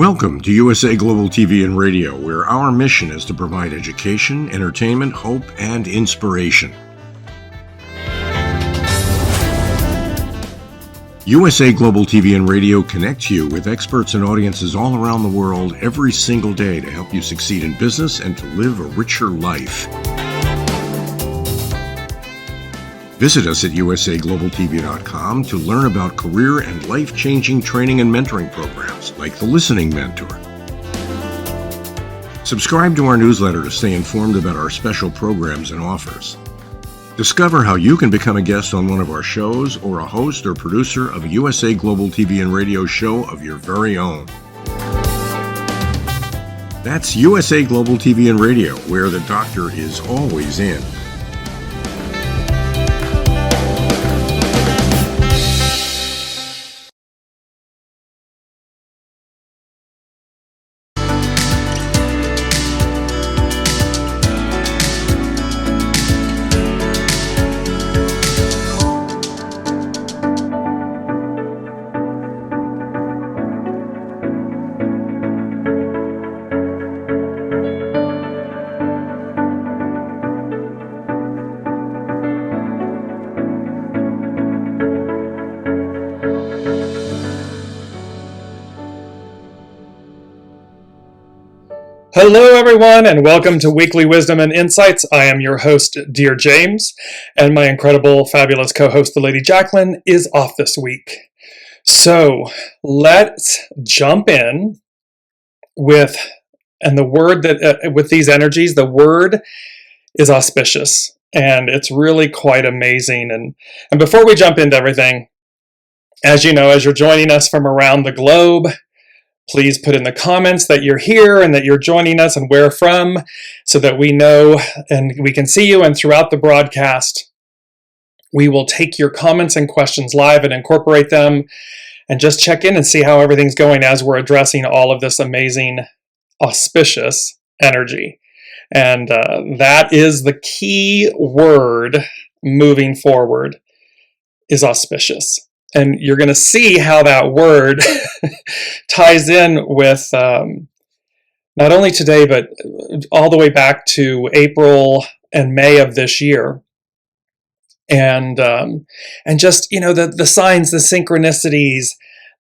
Welcome to USA Global TV and Radio, where our mission is to provide education, entertainment, hope, and inspiration. USA Global TV and Radio connects you with experts and audiences all around the world every single day to help you succeed in business and to live a richer life. Visit us at usaglobaltv.com to learn about career and life-changing training and mentoring programs like the Listening Mentor. Subscribe to our newsletter to stay informed about our special programs and offers. Discover how you can become a guest on one of our shows or a host or producer of a USA Global TV and Radio show of your very own. That's USA Global TV and Radio, where the doctor is always in. Hello, everyone, and welcome to Weekly Wisdom and Insights. I am your host, Dearjames, and my incredible, fabulous co-host, the Lady Jacqueline, is off this week. So let's jump in with these energies. The word is auspicious, and it's really quite amazing. And before we jump into everything, as you know, as you're joining us from around the globe, please put in the comments that you're here and that you're joining us and where from, so that we know and we can see you. And throughout the broadcast, we will take your comments and questions live and incorporate them and just check in and see how everything's going as we're addressing all of this amazing, auspicious energy. And that is the key word moving forward, is auspicious. And you're going to see how that word ties in with not only today, but all the way back to April and May of this year. And just, you know, the signs, the synchronicities,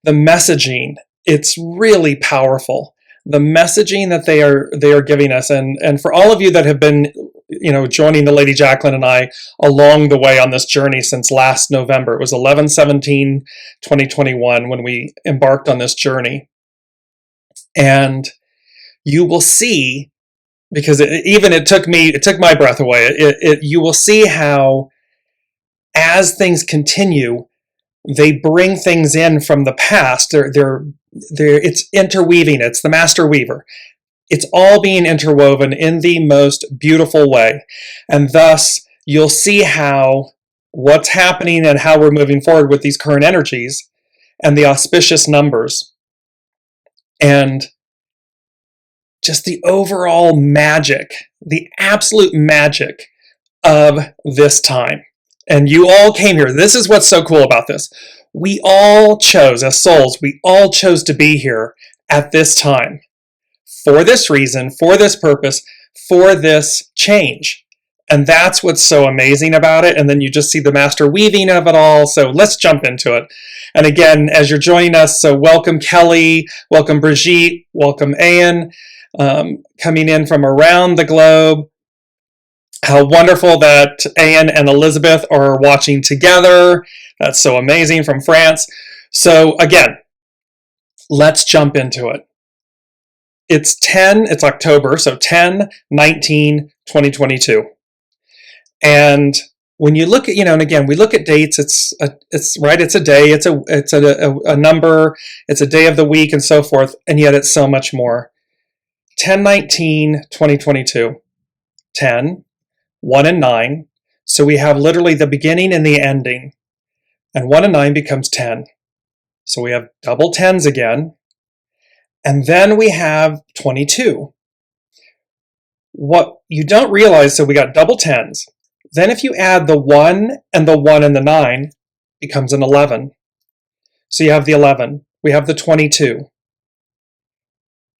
the messaging, it's really powerful. The messaging that they are giving us. And for all of you that have been, you know, joining the Lady Jacqueline and I along the way on this journey since last November. It was 11/17/2021 when we embarked on this journey. And you will see, because it took my breath away. You will see how, as things continue, they bring things in from the past. It's interweaving. It's the master weaver. It's all being interwoven in the most beautiful way. And thus, you'll see how what's happening and how we're moving forward with these current energies and the auspicious numbers and just the overall magic, the absolute magic of this time. And you all came here. This is what's so cool about this. We all chose, as souls, we all chose to be here at this time. For this reason, for this purpose, for this change. And that's what's so amazing about it. And then you just see the master weaving of it all. So let's jump into it. And again, as you're joining us, so welcome Kelly, welcome Brigitte, welcome Anne, coming in from around the globe. How wonderful that Anne and Elizabeth are watching together. That's so amazing, from France. So again, let's jump into it. It's October, so 10/19/2022. And when you look at, you know, and again, we look at dates, it's a day, it's a number, it's a day of the week and so forth, and yet it's so much more. 10/19/2022. 10, 1 and 9. So we have literally the beginning and the ending. And 1 and 9 becomes 10. So we have double tens again. And then we have 22. What you don't realize, so we got double tens. Then if you add the 1 and the 1 and the 9, becomes an 11. So you have the 11. We have the 22.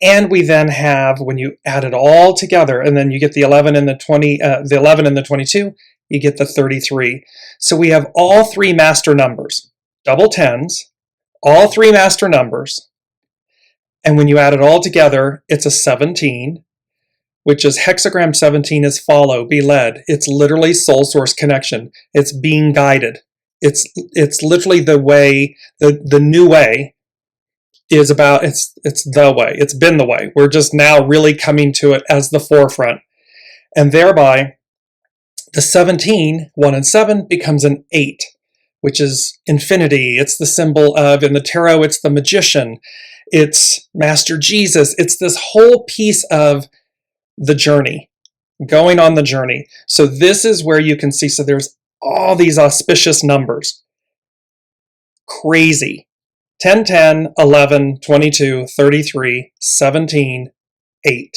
And we then have, when you add it all together, and then you get the 11 and the 20, the 11 and the 22, you get the 33. So we have all three master numbers, double tens, all three master numbers. And when you add it all together, it's a 17, which is hexagram 17 is follow, be led. It's literally soul source connection. It's being guided. It's literally the way, the new way is about, it's the way. It's been the way. We're just now really coming to it as the forefront. And thereby, the 17, 1 and 7, becomes an 8, which is infinity. It's the symbol of, in the tarot, it's the magician. It's Master Jesus. It's this whole piece of the journey, going on the journey. So this is where you can see, so there's all these auspicious numbers. Crazy. 10, 10, 11, 22, 33, 17, 8.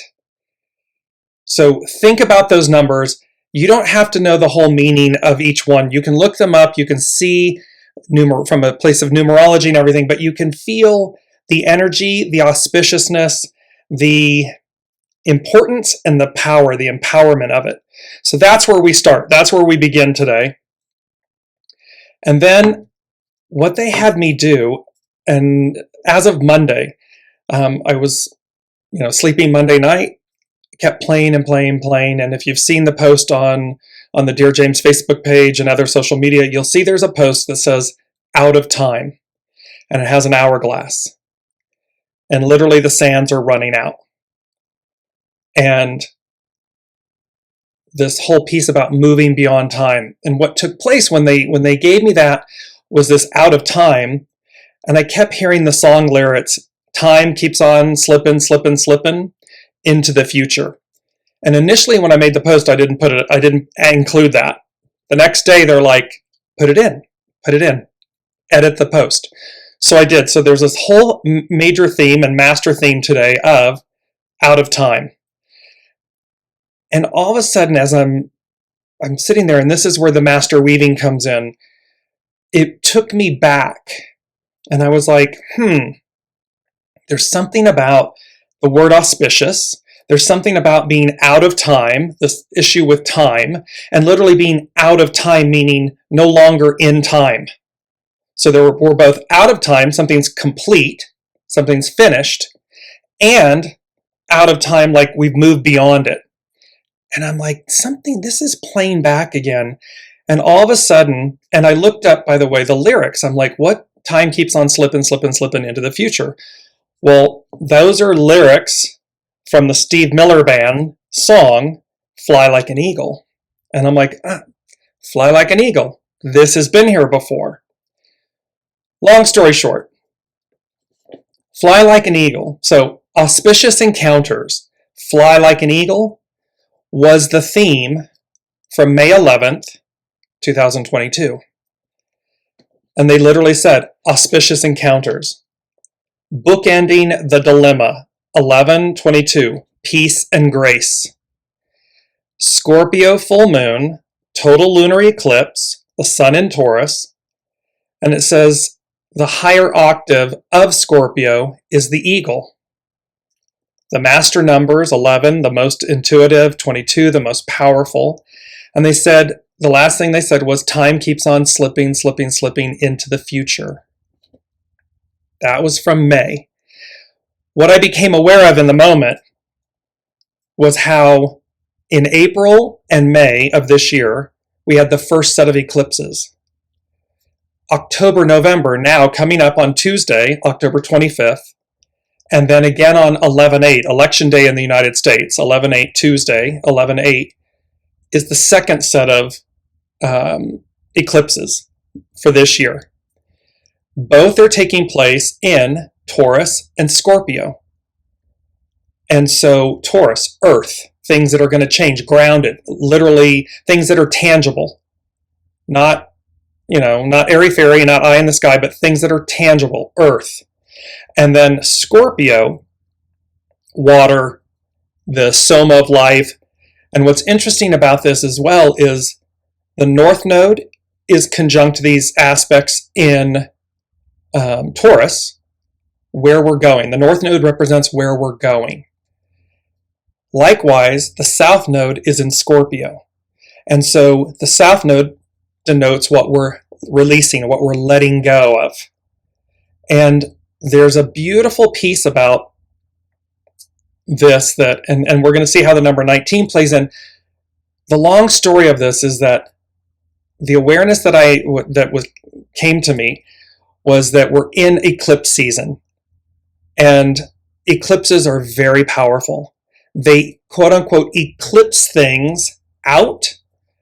So think about those numbers. You don't have to know the whole meaning of each one. You can look them up. You can see from a place of numerology and everything, but you can feel the energy, the auspiciousness, the importance, and the power, the empowerment of it. So that's where we start. That's where we begin today. And then what they had me do, and as of Monday, I was, sleeping Monday night, kept playing and playing, and if you've seen the post on the Dearjames Facebook page and other social media, you'll see there's a post that says out of time, and it has an hourglass, and literally the sands are running out. And this whole piece about moving beyond time, and what took place when they gave me that was this out of time, and I kept hearing the song lyrics, time keeps on slipping, slipping, slipping into the future. And initially when I made the post, I didn't include that. The next day they're like, put it in, edit the post. So I did. So there's this whole major theme and master theme today of out of time. And all of a sudden, as I'm sitting there, and this is where the master weaving comes in, it took me back. And I was like, there's something about the word auspicious. There's something about being out of time, this issue with time, and literally being out of time, meaning no longer in time. So we're both out of time, something's complete, something's finished, and out of time, like we've moved beyond it. And I'm like, this is playing back again. And all of a sudden, and I looked up, by the way, the lyrics. I'm like, what? Time keeps on slipping, slipping, slipping into the future. Well, those are lyrics from the Steve Miller Band song, Fly Like an Eagle. And I'm like, fly like an eagle. This has been here before. Long story short, fly like an eagle. So auspicious encounters, fly like an eagle, was the theme from May 11th, 2022. And they literally said, auspicious encounters. Bookending the dilemma, 11/22, peace and grace. Scorpio full moon, total lunar eclipse, the sun in Taurus. And it says the higher octave of Scorpio is the eagle. The master numbers, 11, the most intuitive, 22, the most powerful. And they said, the last thing they said was time keeps on slipping, slipping, slipping into the future. That was from May. What I became aware of in the moment was how in April and May of this year, we had the first set of eclipses. October, November, now coming up on Tuesday, October 25th, and then again on 11/8, Election Day in the United States, 11/8 Tuesday, 11/8, is the second set of eclipses for this year. Both are taking place in Taurus and Scorpio. And so Taurus, earth, things that are going to change, grounded, literally things that are tangible, not airy-fairy, not eye in the sky, but things that are tangible, earth. And then Scorpio, water, the soma of life. And what's interesting about this as well is the North Node is conjunct these aspects in Taurus, where we're going. The north node represents where we're going. Likewise, the south node is in Scorpio. And so the south node denotes what we're releasing, what we're letting go of. And there's a beautiful piece about this that, and we're going to see how the number 19 plays in. The long story of this is that the awareness that came to me was that we're in eclipse season, and eclipses are very powerful. They quote unquote eclipse things out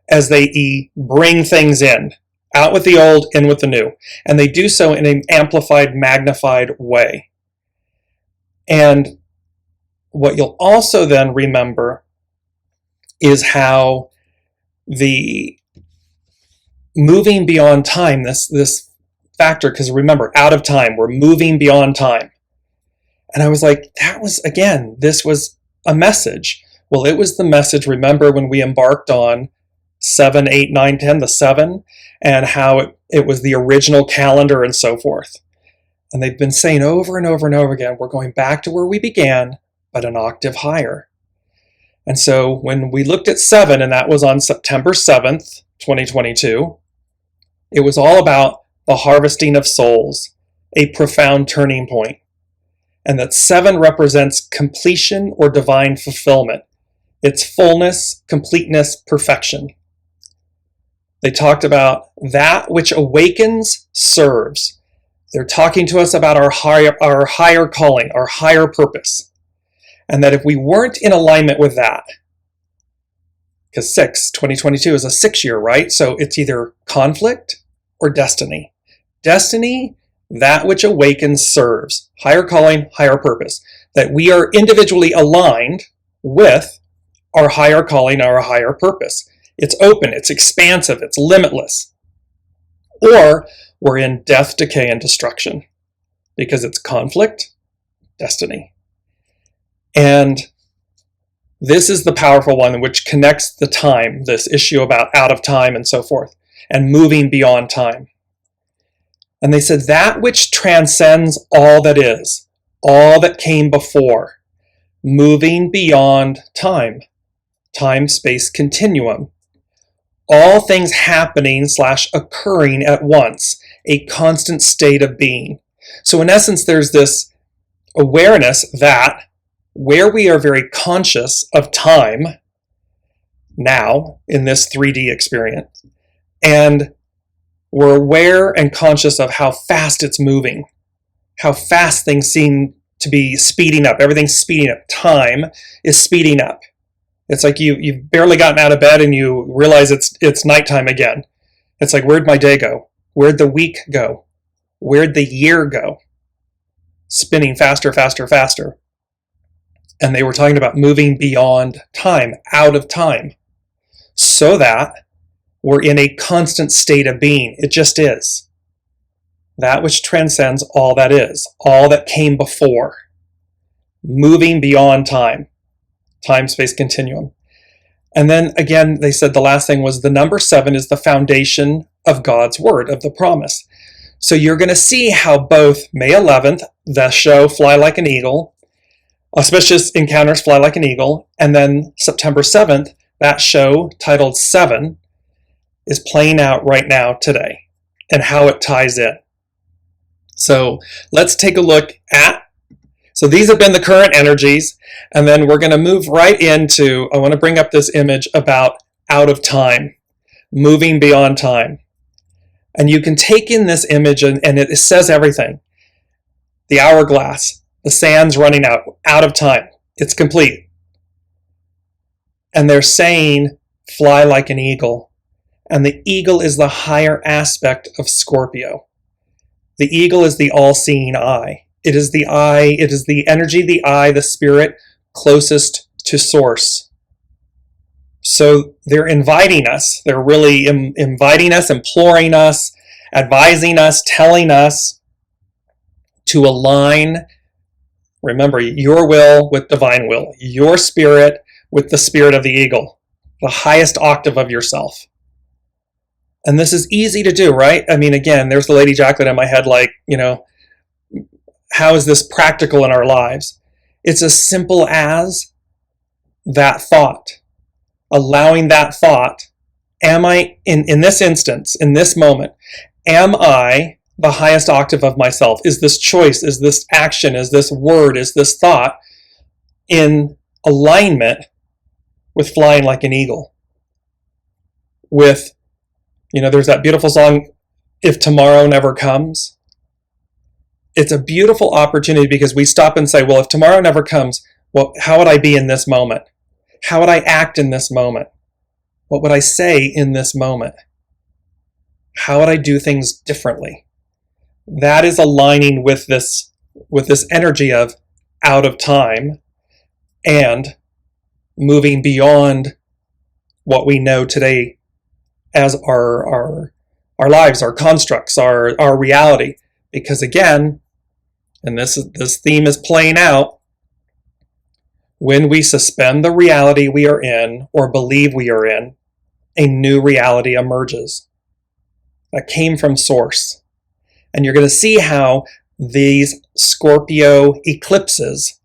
as they bring things in, out with the old, in with the new, and they do so in an amplified, magnified way. And what you'll also then remember is how the moving beyond time, this factor, because remember, out of time, we're moving beyond time. And I was like, this was a message. Well, it was the message, remember when we embarked on 7, 8, 9, 10, the 7, and how it was the original calendar and so forth. And they've been saying over and over and over again, we're going back to where we began, but an octave higher. And so when we looked at 7, and that was on September 7th, 2022, it was all about the harvesting of souls, a profound turning point. And that 7 represents completion or divine fulfillment. It's fullness, completeness, perfection. They talked about that which awakens serves. They're talking to us about our higher calling, our higher purpose. And that if we weren't in alignment with that, because 2022 is a 6-year, right? So it's either conflict or destiny. Destiny, that which awakens serves. Higher calling, higher purpose. That we are individually aligned with our higher calling, our higher purpose. It's open, it's expansive, it's limitless. Or we're in death, decay, and destruction because it's conflict, destiny. And this is the powerful one which connects the time, this issue about out of time and so forth, and moving beyond time. And they said that which transcends all that is, all that came before, moving beyond time, time-space continuum, all things happening / occurring at once, a constant state of being. So in essence, there's this awareness that where we are very conscious of time now in this 3D experience, and we're aware and conscious of how fast it's moving, how fast things seem to be speeding up. Everything's speeding up. Time is speeding up. It's like you've barely gotten out of bed and you realize it's nighttime again. It's like, where'd my day go? Where'd the week go? Where'd the year go? Spinning faster, faster, faster. And they were talking about moving beyond time, out of time, so that we're in a constant state of being. It just is. That which transcends all that is, all that came before. Moving beyond time, time-space continuum. And then again, they said the last thing was the number 7 is the foundation of God's word, of the promise. So you're going to see how both May 11th, the show Fly Like an Eagle, Auspicious Encounters Fly Like an Eagle, and then September 7th, that show titled 7 is playing out right now today, and how it ties in. So let's take a look at, so these have been the current energies, and then we're going to move right into, I want to bring up this image about out of time, moving beyond time. And you can take in this image and it says everything. The hourglass, the sand's running out of time. It's complete. And they're saying, fly like an eagle. And the eagle is the higher aspect of Scorpio. The eagle is the all-seeing eye. It is the eye, it is the energy, the eye, the spirit closest to source. So they're inviting us. They're really inviting us, imploring us, advising us, telling us to align, remember, your will with divine will, your spirit with the spirit of the eagle, the highest octave of yourself. And this is easy to do, right? I mean, again, there's the Lady Jacqueline in my head, like, how is this practical in our lives? It's as simple as that thought, allowing that thought. Am I, in this instance, in this moment, am I the highest octave of myself? Is this choice, is this action, is this word, is this thought in alignment with flying like an eagle? With, there's that beautiful song, If Tomorrow Never Comes. It's a beautiful opportunity because we stop and say, well, if tomorrow never comes, well, how would I be in this moment? How would I act in this moment? What would I say in this moment? How would I do things differently? That is aligning with this energy of out of time and moving beyond what we know today as our lives, our constructs, our reality. Because again, and this theme is playing out, when we suspend the reality we are in or believe we are in, a new reality emerges that came from source. And you're going to see how these Scorpio eclipses,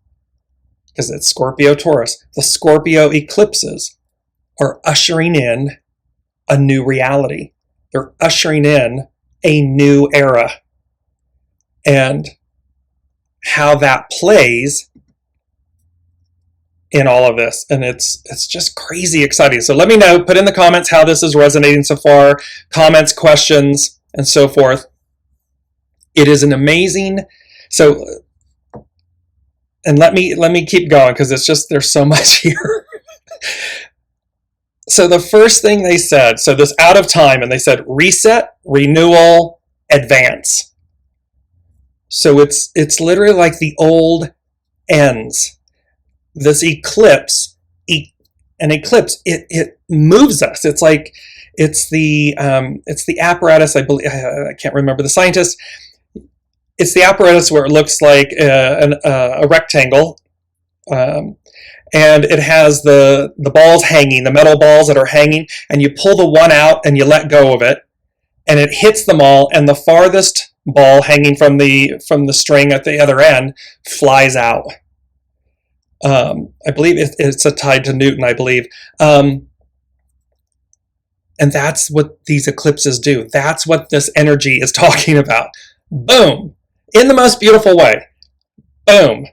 because it's Scorpio Taurus, the Scorpio eclipses are ushering in a new reality. They're ushering in a new era. And how that plays in all of this. And it's just crazy exciting. So let me know, put in the comments how this is resonating so far, comments, questions, and so forth. It is an amazing, so, and let me keep going because it's just, there's so much here. So the first thing they said, so this out of time, and they said reset, renewal, advance. So it's literally like the old ends. This eclipse, an eclipse, it moves us. It's like, it's the apparatus, I believe, I can't remember the scientist. It's the apparatus where it looks like a rectangle, and it has the balls hanging, the metal balls that are hanging, and you pull the one out and you let go of it, and it hits them all, and the farthest ball hanging from the string at the other end flies out. I believe it's tied to Newton, I believe. And that's what these eclipses do. That's what this energy is talking about. Boom. In the most beautiful way. Boom.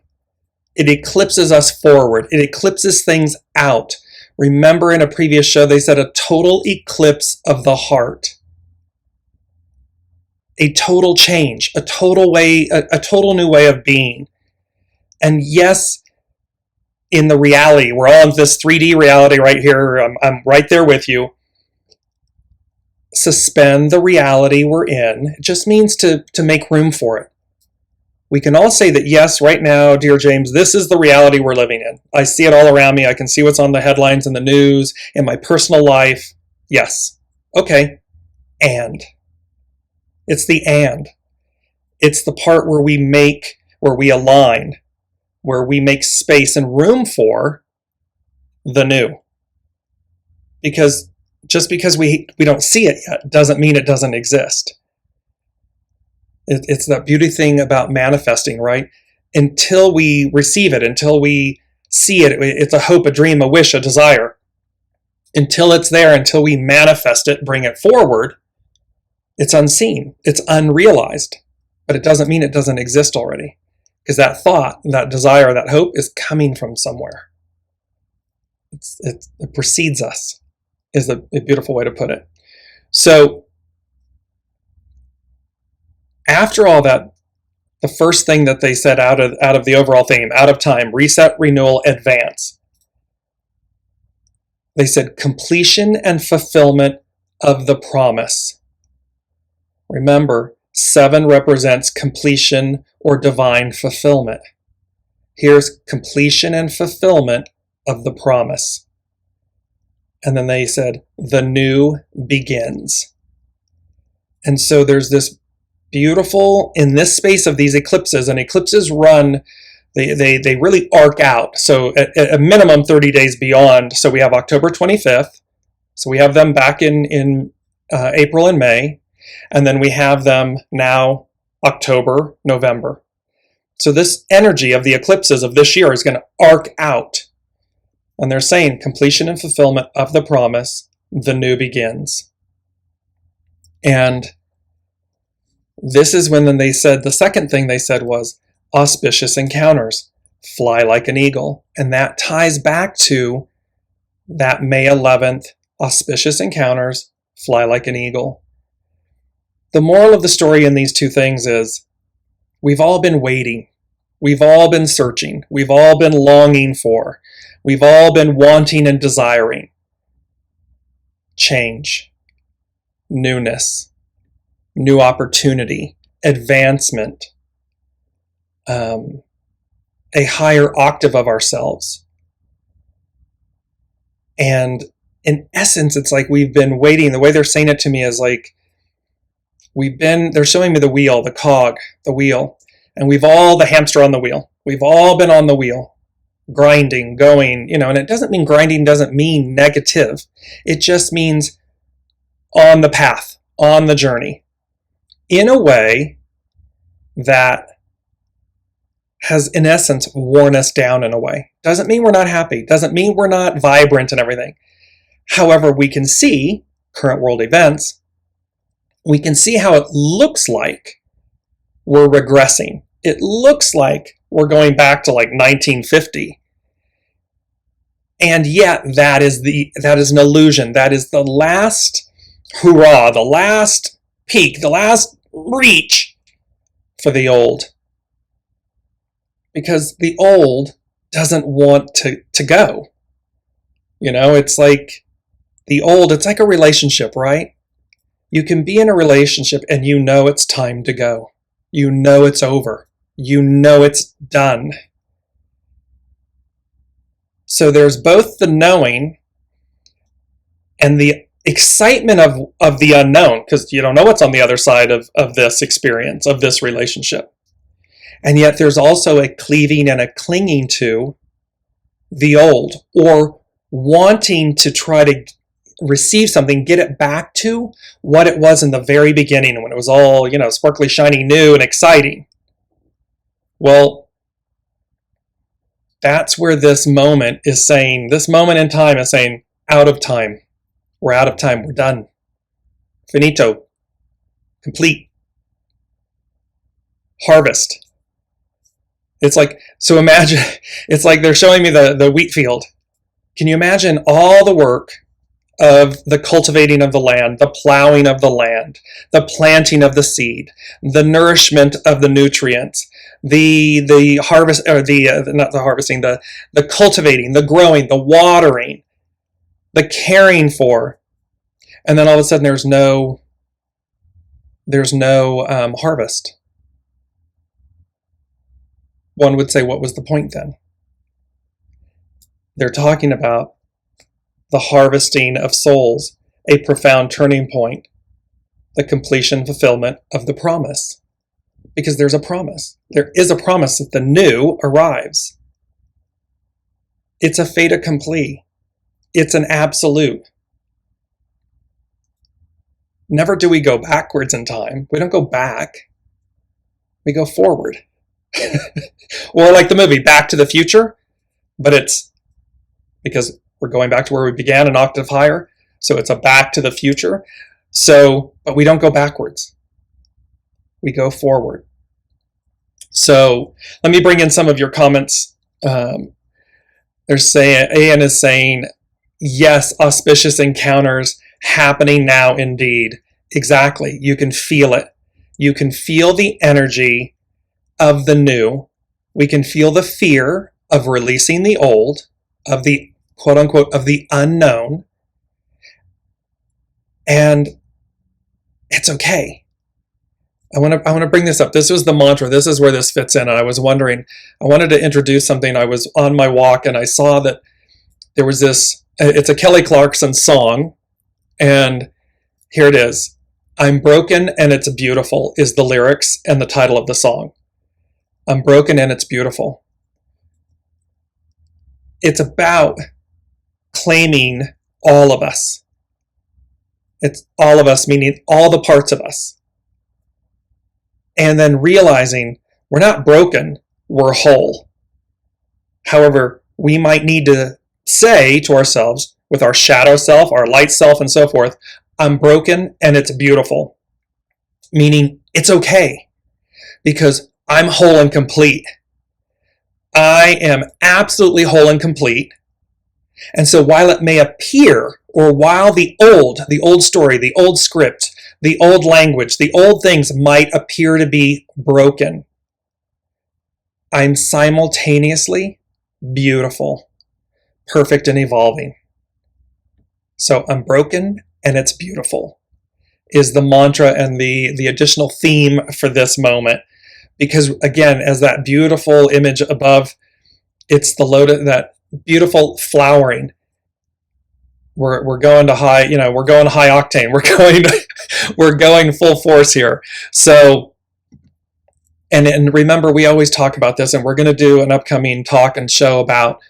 It eclipses us forward. It eclipses things out. Remember in a previous show, they said a total eclipse of the heart. A total change, a total new way of being. And yes, in the reality, we're all in this 3D reality right here. I'm right there with you. Suspend the reality we're in. It just means to make room for it. We can all say that, yes, right now, Dearjames, this is the reality we're living in. I see it all around me. I can see what's on the headlines in the news, in my personal life. Yes. Okay. And. It's the and. It's the part where we align, where we make space and room for the new. Because just because we don't see it yet doesn't mean it doesn't exist. It's that beauty thing about manifesting, right? Until we receive it, until we see it, it's a hope, a dream, a wish, a desire. Until it's there, until we manifest it, bring it forward, it's unseen, it's unrealized. But it doesn't mean it doesn't exist already. Because that thought, that desire, that hope is coming from somewhere. It precedes us, is a beautiful way to put it. So, after all that, the first thing that they said out of the overall theme, out of time, reset, renewal, advance. They said completion and fulfillment of the promise. Remember, 7 represents completion or divine fulfillment. Here's completion and fulfillment of the promise. And then they said, the new begins. And so there's this beautiful, in this space of these eclipses, and eclipses run, they really arc out. So at a minimum 30 days beyond. So we have October 25th. So we have them back in April and May. And then we have them now October, November. So this energy of the eclipses of this year is going to arc out. And they're saying completion and fulfillment of the promise, the new begins. And this is when then they said, the second thing they said was auspicious encounters, fly like an eagle. And that ties back to that May 11th, auspicious encounters, fly like an eagle. The moral of the story in these two things is we've all been waiting. We've all been searching. We've all been longing for. We've all been wanting and desiring change, newness, new opportunity, advancement, a higher octave of ourselves. And in essence, it's like we've been waiting. The way they're saying it to me is like, they're showing me the wheel, the cog, the wheel, and the hamster on the wheel. We've all been on the wheel, grinding, going, and it doesn't mean grinding doesn't mean negative. It just means on the path, on the journey, in a way that has, in essence, worn us down in a way. Doesn't mean we're not happy. Doesn't mean we're not vibrant and everything. However, we can see current world events. We can see how it looks like we're regressing. It looks like we're going back to like 1950. And yet that is an illusion. That is the last hurrah, the last peak, the last reach for the old. Because the old doesn't want to go. It's like the old, it's like a relationship, right? You can be in a relationship and it's time to go. It's over. It's done. So there's both the knowing and the excitement of the unknown, because you don't know what's on the other side of this experience, of this relationship. And yet there's also a cleaving and a clinging to the old, or wanting to try to receive something, get it back to what it was in the very beginning when it was all, sparkly, shiny, new, and exciting. Well, that's where this moment in time is saying, out of time. We're out of time. We're done. Finito. Complete. Harvest. It's like, so imagine, it's like they're showing me the wheat field. Can you imagine all the work of the cultivating of the land, the plowing of the land, the planting of the seed, the nourishment of the nutrients, the harvest, or not the harvesting, the cultivating, the growing, the watering, the caring for, and then all of a sudden there's no harvest. One would say, what was the point then? They're talking about the harvesting of souls, a profound turning point, the completion, fulfillment of the promise. Because there's a promise. There is a promise that the new arrives. It's a fait accompli. It's an absolute. Never do we go backwards in time. We don't go back. We go forward. Or like the movie Back to the Future, but it's because we're going back to where we began, an octave higher. So it's a back to the future. But we don't go backwards. We go forward. So let me bring in some of your comments. Ann is saying, yes, auspicious encounters happening now indeed. Exactly. You can feel it. You can feel the energy of the new. We can feel the fear of releasing the old, of the quote unquote, of the unknown. And it's okay. I want to bring this up. This was the mantra. This is where this fits in. And I was wondering, I wanted to introduce something. I was on my walk and I saw that there was this, it's a Kelly Clarkson song. And here it is. I'm broken and it's beautiful is the lyrics and the title of the song. I'm broken and it's beautiful. It's about claiming all of us. It's all of us, meaning all the parts of us. And then realizing we're not broken, we're whole. However, we might need to say to ourselves, with our shadow self, our light self, and so forth, I'm broken and it's beautiful. Meaning it's okay because I'm whole and complete. I am absolutely whole and complete. And so while it may appear, or while the old story, the old script, the old language, the old things might appear to be broken, I'm simultaneously beautiful, perfect, and evolving. So I'm broken and it's beautiful is the mantra and the additional theme for this moment. Because again, as that beautiful image above, it's the lotus, that beautiful flowering. We're going to high, we're going high octane. We're going full force here. So, and remember, we always talk about this, and we're going to do an upcoming talk and show about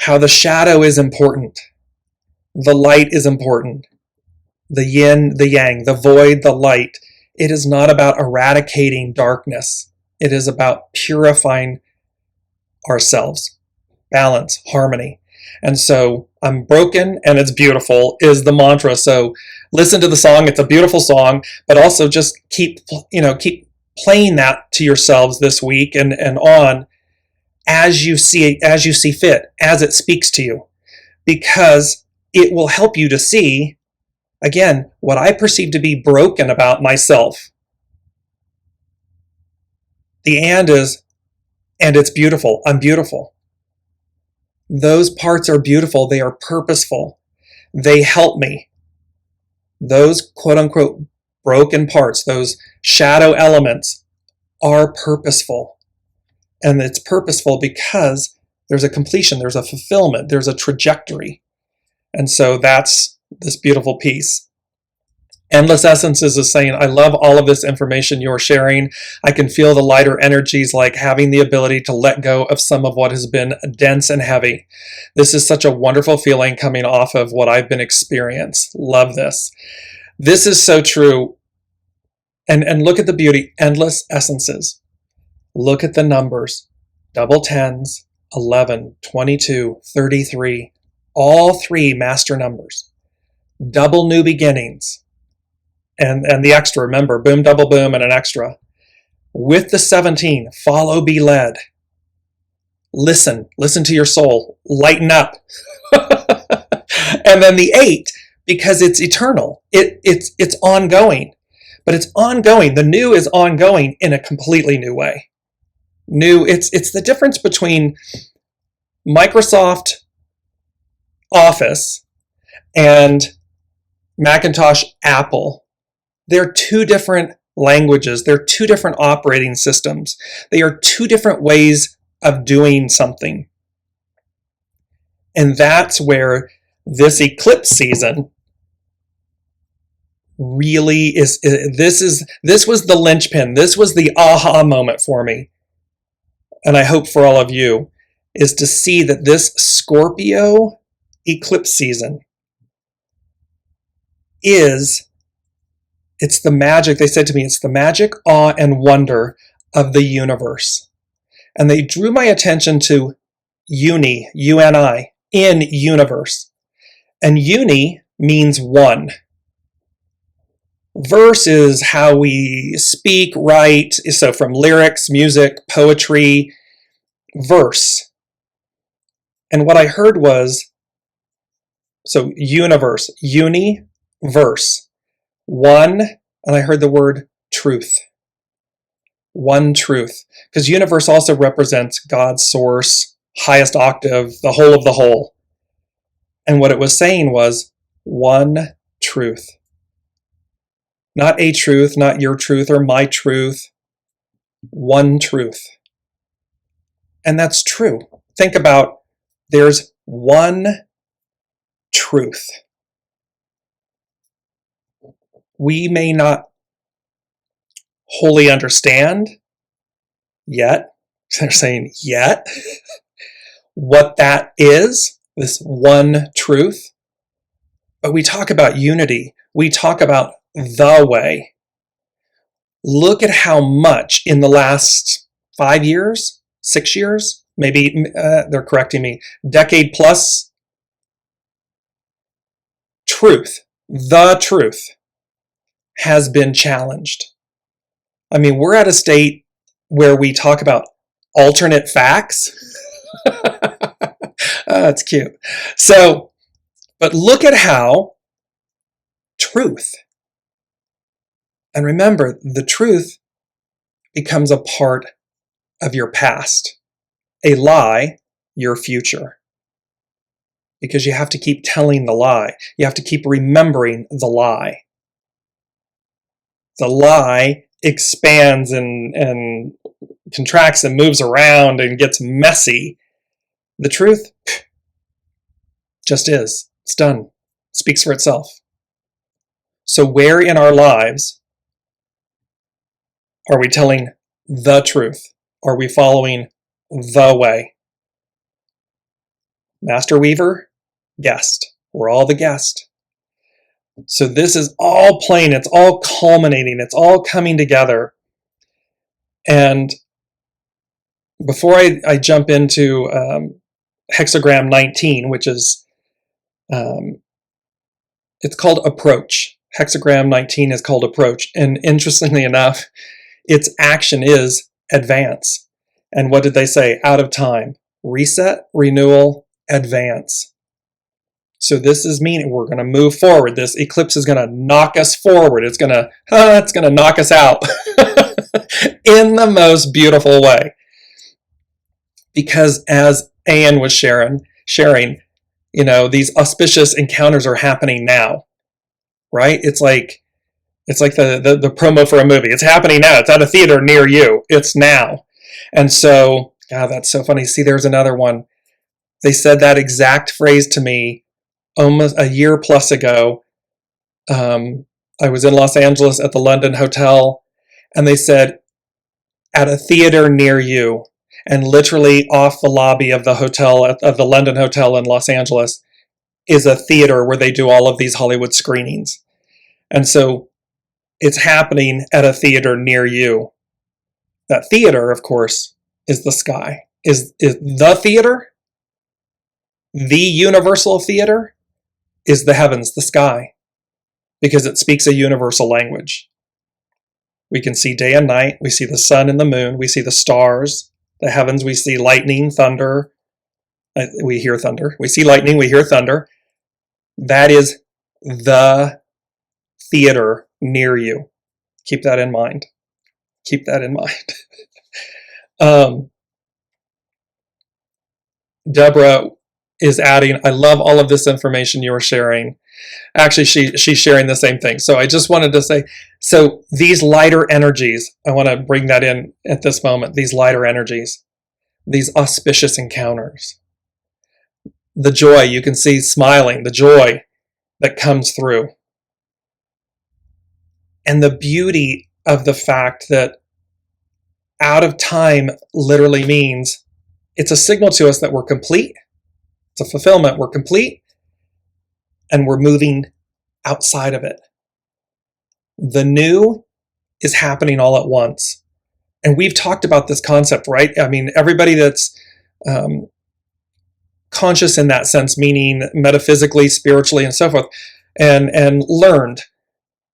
how the shadow is important. The light is important. The yin, the yang, the void, the light. It is not about eradicating darkness. It is about purifying ourselves. Balance, harmony. And so I'm broken and it's beautiful is the mantra. So listen to the song. It's a beautiful song, but also just keep playing that to yourselves this week and on as you see fit, as it speaks to you, because it will help you to see, again, what I perceive to be broken about myself. The and it's beautiful. I'm beautiful. Those parts are beautiful. They are purposeful. They help me. Those quote unquote broken parts, those shadow elements are purposeful. And it's purposeful because there's a completion, there's a fulfillment, there's a trajectory. And so that's this beautiful piece. Endless Essences is saying, I love all of this information you're sharing. I can feel the lighter energies, like having the ability to let go of some of what has been dense and heavy. This is such a wonderful feeling coming off of what I've been experiencing. Love this. This is so true. And look at the beauty. Endless Essences. Look at the numbers. Double tens, 11, 22, 33. All three master numbers. Double new beginnings. And the extra, remember, boom, double boom, and an extra. With the 17, follow, be led. Listen to your soul, lighten up. And then the 8, because it's eternal, it's ongoing. But it's ongoing. The new is ongoing in a completely new way. New, it's the difference between Microsoft Office and Macintosh Apple. They're two different languages. They're two different operating systems. They are two different ways of doing something. And that's where this eclipse season really is. This was the linchpin. This was the aha moment for me. And I hope for all of you is to see that this Scorpio eclipse season it's the magic, they said to me, it's the magic, awe, and wonder of the universe. And they drew my attention to uni, U-N-I, in universe. And uni means one. Verse is how we speak, write, so from lyrics, music, poetry, verse. And what I heard was, so universe, uni, verse. One, and I heard the word truth. One truth. Because universe also represents God's source, highest octave, the whole of the whole. And what it was saying was one truth. Not a truth, not your truth or my truth. One truth. And that's true. Think about, there's one truth. We may not wholly understand yet, they're saying yet, what that is, this one truth. But we talk about unity. We talk about the way. Look at how much in the last 5 years, 6 years, maybe they're correcting me, decade plus, the truth has been challenged. I mean, we're at a state where we talk about alternate facts. That's cute. So, but look at how truth, and remember, the truth becomes a part of your past, a lie, your future. Because you have to keep telling the lie. You have to keep remembering the lie. The lie expands and contracts and moves around and gets messy. The truth just is. It's done. It speaks for itself. So where in our lives are we telling the truth? Are we following the way? Master Weaver, guest. We're all the guest. So this is all playing, it's all culminating, it's all coming together. And before I jump into hexagram 19, which is, it's called approach. Hexagram 19 is called approach. And interestingly enough, its action is advance. And what did they say? Out of time. Reset, renewal, advance. So this is meaning we're going to move forward. This eclipse is going to knock us forward. It's going to knock us out in the most beautiful way. Because as Anne was sharing, these auspicious encounters are happening now, right? It's like the promo for a movie. It's happening now. It's at a theater near you. It's now. And so, that's so funny. See, there's another one. They said that exact phrase to me almost a year plus ago. I was in Los Angeles at the London Hotel, and they said, at a theater near you. And literally off the lobby of the hotel, of the London Hotel in Los Angeles, is a theater where they do all of these Hollywood screenings. And so it's happening at a theater near you. That theater, of course, is the sky. Is the theater, the universal theater, is the heavens, the sky, because it speaks a universal language. We can see day and night. We see the sun and the moon. We see the stars, the heavens. We see lightning, thunder. We hear thunder. We see lightning. We hear thunder. That is the theater near you. Keep that in mind. Keep that in mind. Deborah is adding, I love all of this information you are sharing. Actually, she's sharing the same thing. So I just wanted to say, so these lighter energies, I want to bring that in at this moment, these lighter energies, these auspicious encounters, the joy, you can see smiling, the joy that comes through. And the beauty of the fact that out of time literally means it's a signal to us that we're complete. It's a fulfillment. We're complete. And we're moving outside of it. The new is happening all at once. And we've talked about this concept, right? I mean, everybody that's conscious in that sense, meaning metaphysically, spiritually, and so forth, and learned,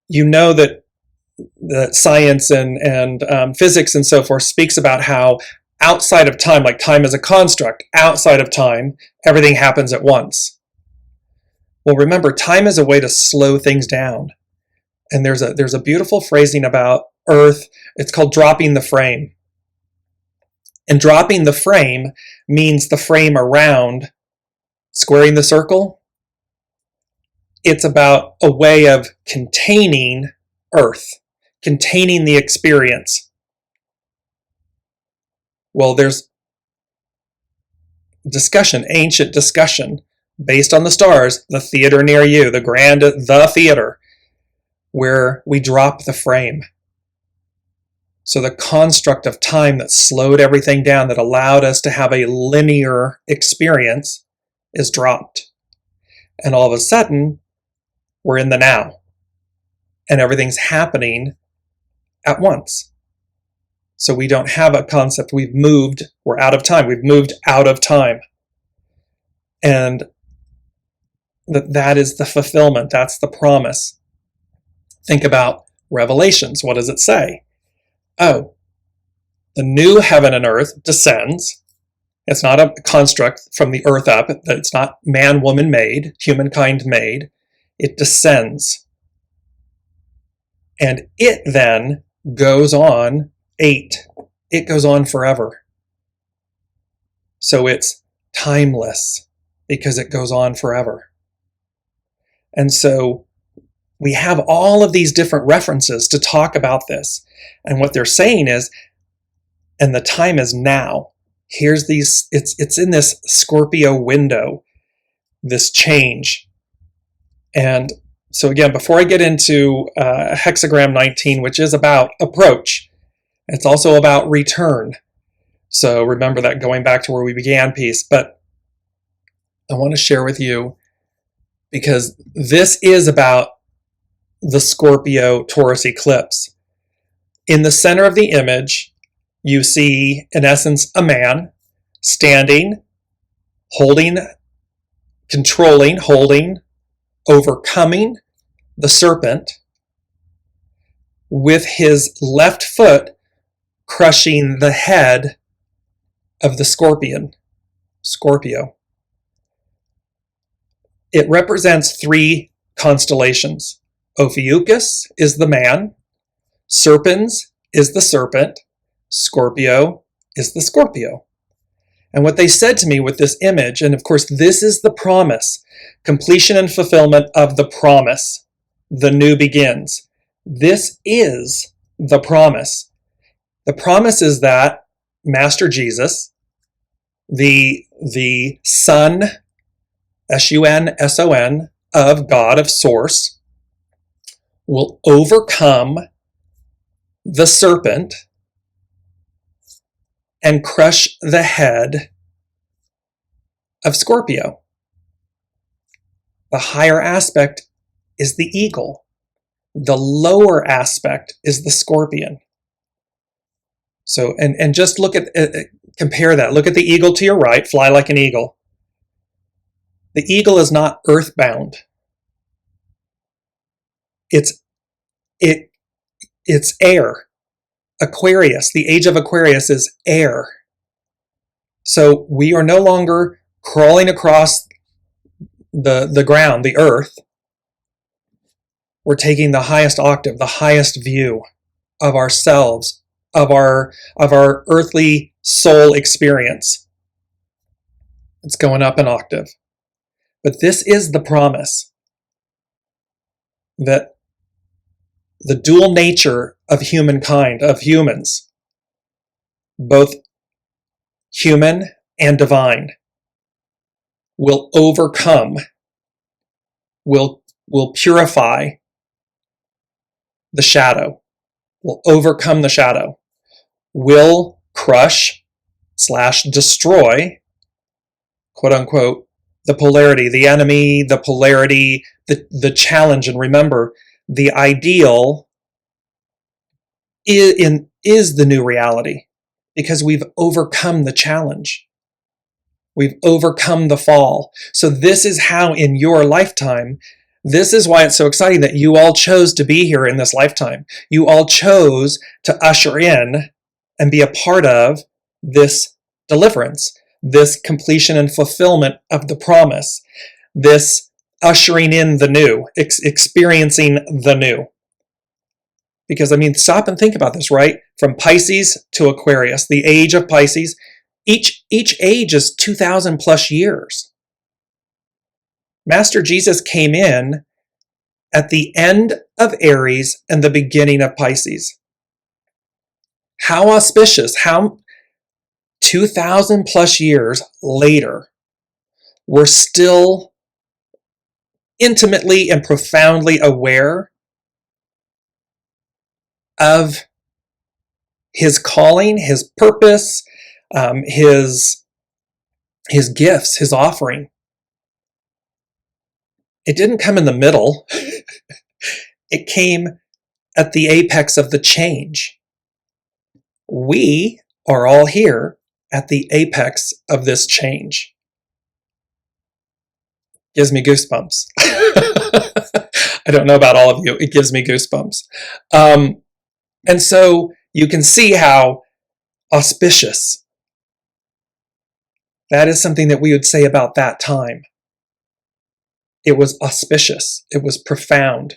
that science and physics and so forth speaks about how outside of time, like time is a construct, outside of time, everything happens at once. Well, remember, time is a way to slow things down. And there's a beautiful phrasing about Earth. It's called dropping the frame. And dropping the frame means the frame around squaring the circle. It's about a way of containing Earth, containing the experience. Well, there's discussion, ancient discussion, based on the stars, the theater near you, the theater, where we drop the frame. So the construct of time that slowed everything down, that allowed us to have a linear experience, is dropped. And all of a sudden, we're in the now. And everything's happening at once. So we don't have a concept. We're out of time. We've moved out of time. And that is the fulfillment. That's the promise. Think about Revelations. What does it say? Oh, the new heaven and earth descends. It's not a construct from the earth up. It's not man, woman made, humankind made. It descends. And it then goes on, 8. It goes on forever. So it's timeless because it goes on forever. And so we have all of these different references to talk about this. And what they're saying is, and the time is now. Here's these, it's in this Scorpio window, this change. And so again, before I get into Hexagram 19, which is about approach, it's also about return. So remember that going back to where we began piece. But I want to share with you, because this is about the Scorpio Taurus eclipse. In the center of the image, you see, in essence, a man standing, holding, controlling, holding, overcoming the serpent, with his left foot crushing the head of the scorpion, Scorpio. It represents 3 constellations. Ophiuchus is the man, Serpens is the serpent, Scorpio is the Scorpio. And what they said to me with this image, and of course this is the promise, completion and fulfillment of the promise, the new begins. This is the promise. The promise is that Master Jesus, the Son, S-U-N-S-O-N, of God, of Source, will overcome the serpent and crush the head of Scorpio. The higher aspect is the eagle. The lower aspect is the scorpion. So, and just look at, compare that. Look at the eagle to your right, fly like an eagle. The eagle is not earthbound. It's air. Aquarius, the age of Aquarius is air. So we are no longer crawling across the ground, the earth. We're taking the highest octave, the highest view of ourselves, of our earthly soul experience. It's going up an octave. But this is the promise that the dual nature of humankind, of humans, both human and divine, will overcome, will purify the shadow, will overcome the shadow, will crush / destroy, quote unquote, the polarity, the enemy, the polarity, the challenge. And remember, the ideal is the new reality, because we've overcome the challenge. We've overcome the fall. So this is how in your lifetime, this is why it's so exciting that you all chose to be here in this lifetime. You all chose to usher in and be a part of this deliverance, this completion and fulfillment of the promise, this ushering in the new, experiencing the new. Because, I mean, stop and think about this, right? From Pisces to Aquarius, the age of Pisces, each age is 2,000 plus years. Master Jesus came in at the end of Aries and the beginning of Pisces. How auspicious, how 2,000 plus years later, we're still intimately and profoundly aware of his calling, his purpose, his gifts, his offering. It didn't come in the middle. It came at the apex of the change. we are all here at the apex of this change. Gives me goosebumps. I don't know about all of you. It gives me goosebumps. And so you can see how auspicious. That is something that we would say about that time. It was auspicious. It was profound.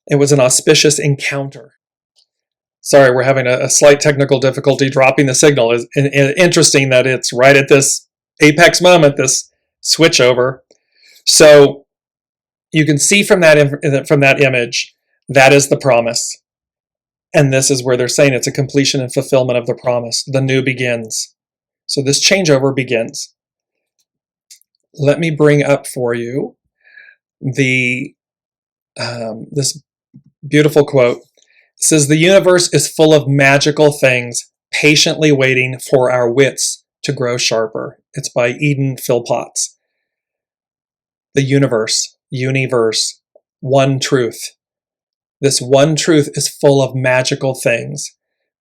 It was an auspicious encounter. Sorry, we're having a slight technical difficulty dropping the signal. It's interesting that it's right at this apex moment, this switchover. So you can see from that image, that is the promise. And this is where they're saying it's a completion and fulfillment of the promise. The new begins. So this changeover begins. Let me bring up for you this beautiful quote. It says, "The universe is full of magical things, patiently waiting for our wits to grow sharper." It's by Eden Philpotts. The universe, one truth. This one truth is full of magical things,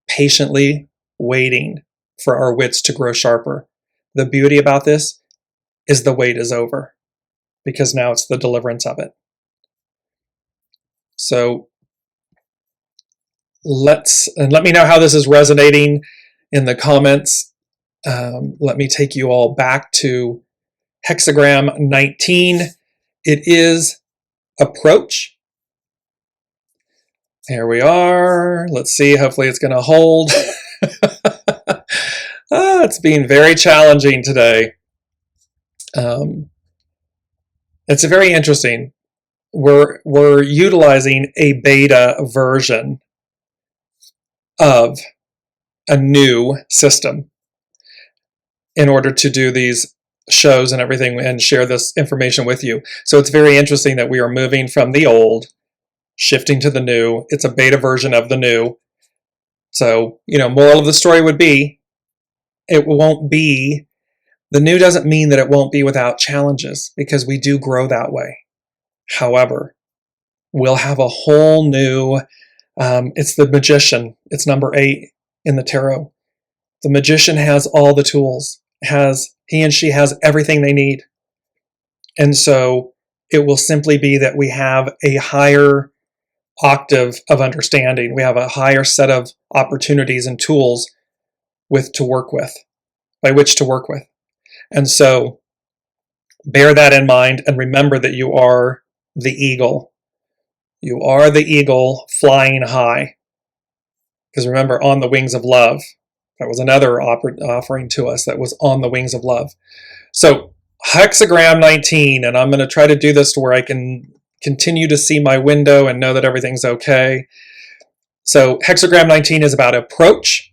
patiently waiting for our wits to grow sharper. The beauty about this is the wait is over, because now it's the deliverance of it. So let me know how this is resonating in the comments. Let me take you all back to hexagram 19. It is approach. Here we are. Let's see. Hopefully it's going to hold. It's being very challenging today. It's very interesting. We're utilizing a beta version of a new system in order to do these shows and everything and share this information with you. So it's very interesting that we are moving from the old, shifting to the new. It's a beta version of the new. So, moral of the story would be, it won't be, the new doesn't mean that it won't be without challenges, because we do grow that way. However, we'll have a whole new, it's the magician. It's number 8 in the tarot. The magician has all the tools. He and she has everything they need. And so it will simply be that we have a higher octave of understanding. We have a higher set of opportunities and tools by which to work with. And so bear that in mind and remember that you are the eagle. You are the eagle flying high. Because remember, on the wings of love. That was another offering to us that was on the wings of love. So hexagram 19, and I'm going to try to do this to where I can continue to see my window and know that everything's okay. So hexagram 19 is about approach.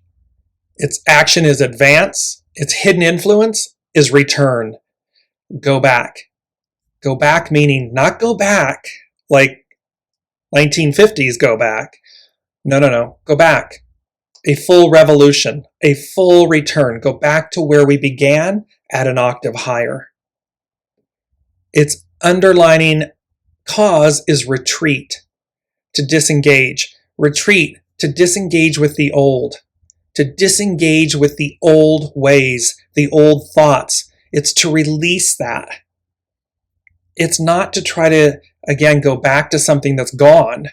Its action is advance. Its hidden influence is return. Go back. Go back meaning not go back like 1950s go back. No. Go back. A full revolution, a full return. Go back to where we began at an octave higher. Its underlining cause is retreat, to disengage. Retreat, to disengage with the old. To disengage with the old ways, the old thoughts. It's to release that. It's not to try to, again, go back to something that's gone.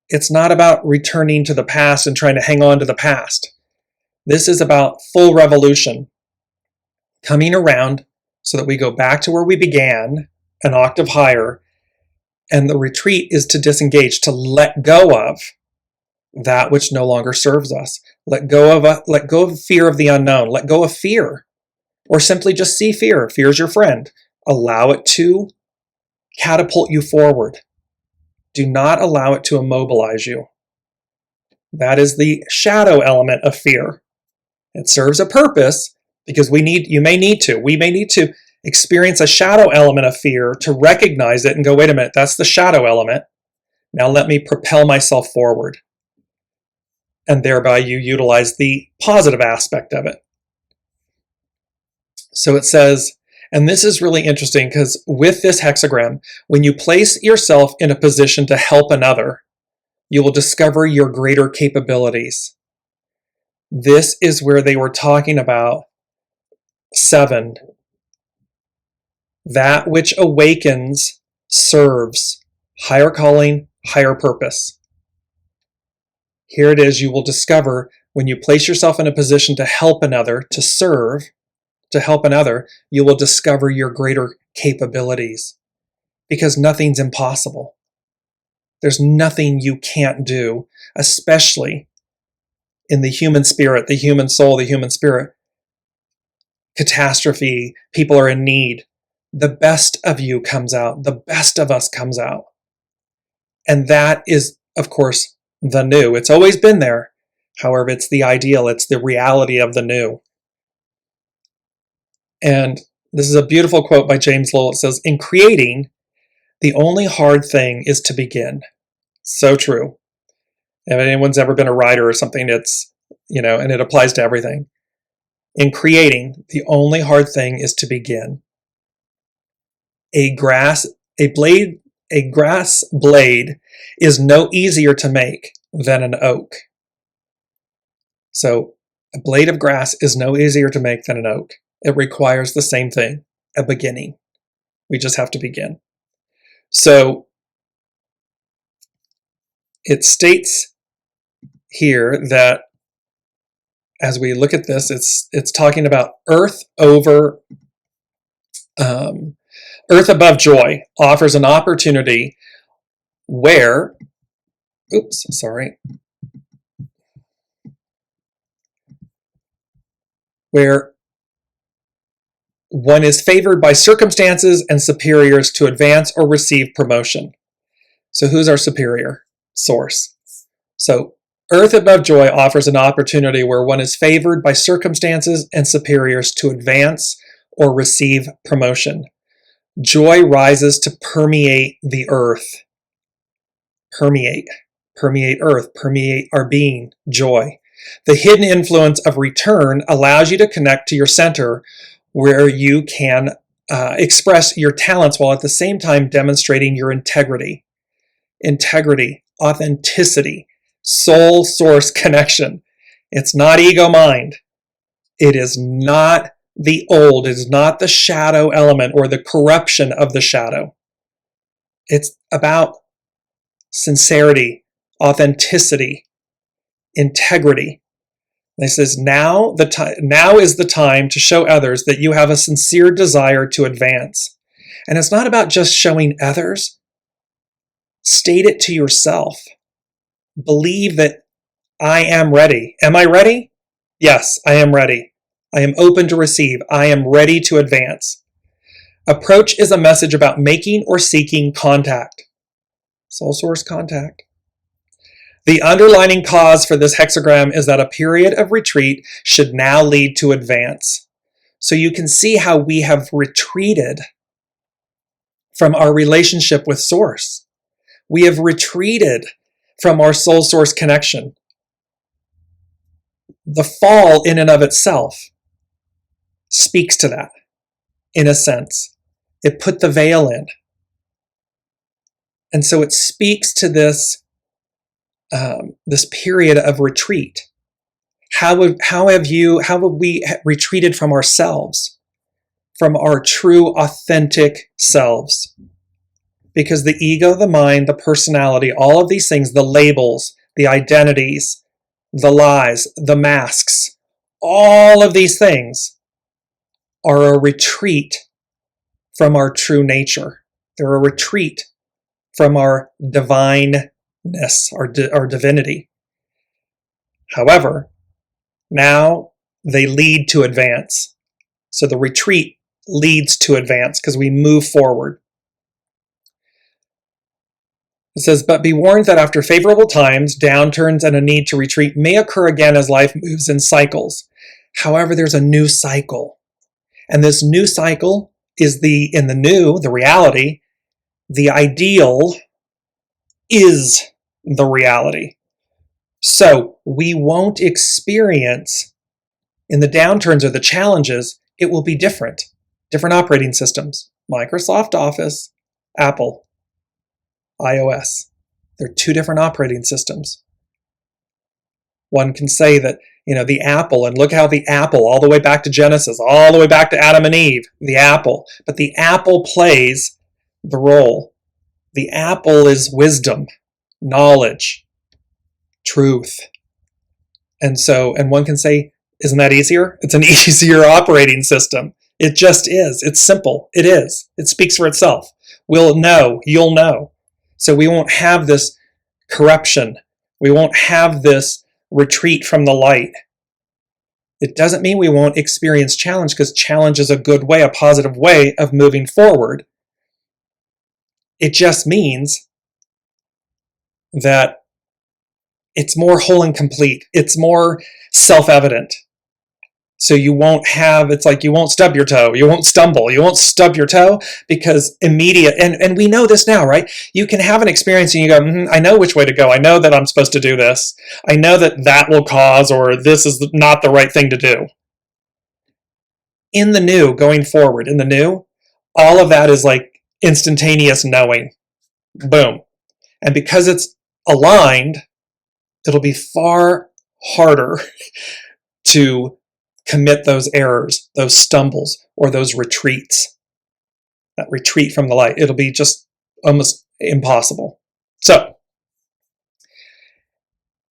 It's not about returning to the past and trying to hang on to the past. This is about full revolution, coming around so that we go back to where we began, an octave higher, and the retreat is to disengage, to let go of that which no longer serves us. Let go of fear of the unknown. Let go of fear, or simply just see fear. Fear is your friend. Allow it to catapult you forward. Do not allow it to immobilize you. That is the shadow element of fear. It serves a purpose because we may need to experience a shadow element of fear to recognize it and go, wait a minute, that's the shadow element. Now let me propel myself forward. And thereby you utilize the positive aspect of it. So it says, and this is really interesting because with this hexagram, when you place yourself in a position to help another, you will discover your greater capabilities. This is where they were talking about 7. That which awakens serves. Higher calling, higher purpose. Here it is, you will discover when you place yourself in a position to help another, to serve, to help another, you will discover your greater capabilities. Because nothing's impossible. There's nothing you can't do, especially in the human spirit, the human soul, the human spirit. Catastrophe, people are in need. The best of you comes out. The best of us comes out. And that is, of course, the new. It's always been there. However, it's the ideal. It's the reality of the new. And this is a beautiful quote by James Lowell. It says, "In creating, the only hard thing is to begin." So true. If anyone's ever been a writer or something, it's, and it applies to everything. In creating, the only hard thing is to begin. A grass blade is no easier to make than an oak. So a blade of grass is no easier to make than an oak. It requires the same thing, a beginning. We just have to begin. So it states here that as we look at this, it's talking about earth above joy offers an opportunity where, where one is favored by circumstances and superiors to advance or receive promotion. So who's our superior? Source. So earth above joy offers an opportunity where one is favored by circumstances and superiors to advance or receive promotion. Joy rises to permeate the earth. Permeate earth, permeate our being, joy. The hidden influence of return allows you to connect to your center where you can express your talents while at the same time demonstrating your integrity. Integrity, authenticity, soul source connection. It's not ego mind. It is not the old. It is not the shadow element or the corruption of the shadow. It's about sincerity, authenticity, integrity. And he says, now is the time to show others that you have a sincere desire to advance. And it's not about just showing others. State it to yourself. Believe that I am ready. Am I ready? Yes, I am ready. I am open to receive. I am ready to advance. Approach is a message about making or seeking contact. Soul source contact. The underlying cause for this hexagram is that a period of retreat should now lead to advance. So you can see how we have retreated from our relationship with Source. We have retreated from our soul source connection. The fall in and of itself speaks to that, in a sense. It put the veil in. And so it speaks to this period of retreat. How have we retreated from ourselves, from our true, authentic selves? Because the ego, the mind, the personality, all of these things, the labels, the identities, the lies, the masks, all of these things are a retreat from our true nature. They're a retreat from our divineness, our divinity. However, now they lead to advance. So the retreat leads to advance because we move forward. It says, but be warned that after favorable times, downturns and a need to retreat may occur again as life moves in cycles. However, there's a new cycle. And this new cycle is the reality, the ideal is the reality. So we won't experience in the downturns or the challenges, it will be different operating systems. Microsoft Office, Apple, iOS. They're two different operating systems. One can say that, the apple, and look how the apple, all the way back to Genesis, all the way back to Adam and Eve, the apple. But the apple plays the role. The apple is wisdom, knowledge, truth. And one can say, isn't that easier? It's an easier operating system. It just is. It's simple. It is. It speaks for itself. We'll know. You'll know. So we won't have this corruption. We won't have this retreat from the light. It doesn't mean we won't experience challenge, because challenge is a good way, a positive way of moving forward. It just means that it's more whole and complete. It's more self-evident. So you won't have, it's like you won't stub your toe. You won't stumble. You won't stub your toe, because immediate, and we know this now, right? You can have an experience and you go, I know which way to go. I know that I'm supposed to do this. I know that will cause, or this is not the right thing to do. In the new, going forward, in the new, all of that is like instantaneous knowing. Boom. And because it's aligned, it'll be far harder to commit those errors, those stumbles, or those retreats. That retreat from the light. It'll be just almost impossible. So,